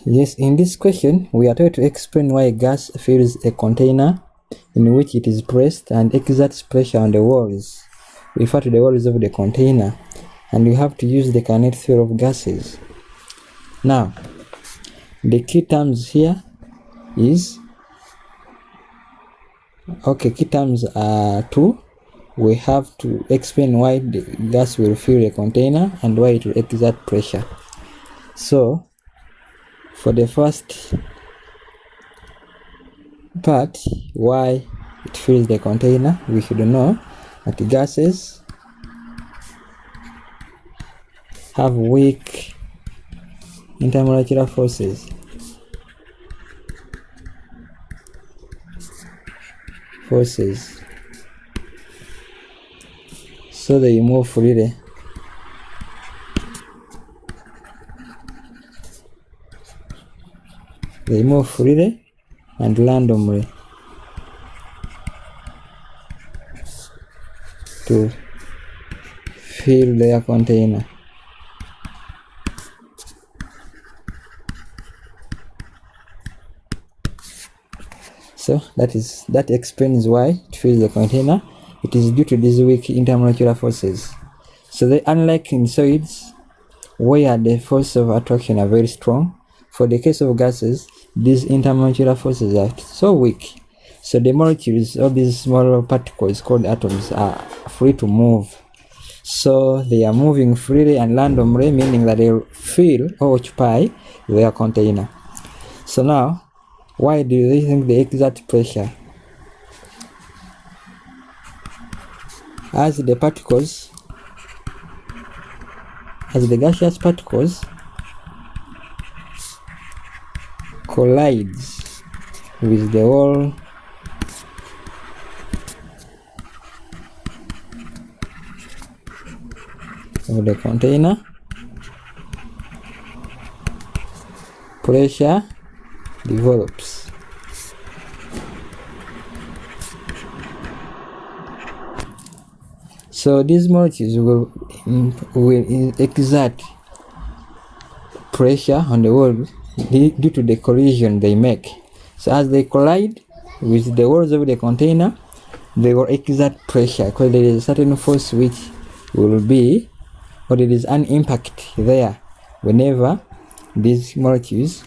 Yes, in this question, we are trying to explain why a gas fills a container in which it is pressed and exerts pressure on the walls. We refer to the walls of the container, and we have to use the kinetic theory of gases. Now, the key terms here is, key terms are two. We have to explain why the gas will fill a container and why it will exert pressure. So, for the first part, why it fills the container, we should know that the gases have weak intermolecular forces. So they move freely. They move freely and randomly to fill their container. So that explains why it fills the container. It is due to these weak intermolecular forces. So they, unlike in solids, where the forces of attraction are very strong, for the case of gases, these intermolecular forces are so weak. So the molecules of these small particles called atoms are free to move. So they are moving freely and randomly, meaning that they fill or occupy their container. So now, why do they think they exert pressure? As the gaseous particles collides with the wall of the container, pressure develops. So these molecules will exert pressure on the wall due to the collision they make. So as they collide with the walls of the container, they will exert pressure because there is a certain force which will be, or there is an impact there whenever these molecules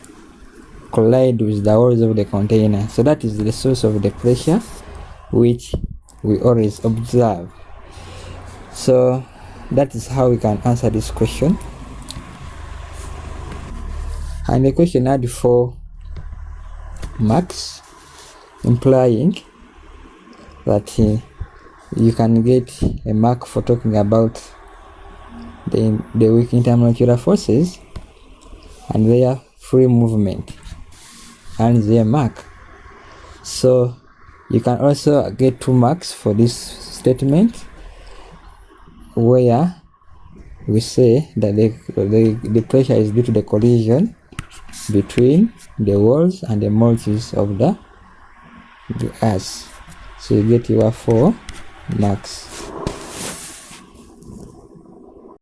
collide with the walls of the container. So that is the source of the pressure which we always observe. So that is how we can answer this question. And the question had 4 marks, implying that you can get a mark for talking about the weak intermolecular forces and their free movement, and their mark. So you can also get 2 marks for this statement, where we say that the pressure is due to the collision between the walls and the molecules of the gas. So you get your 4 marks.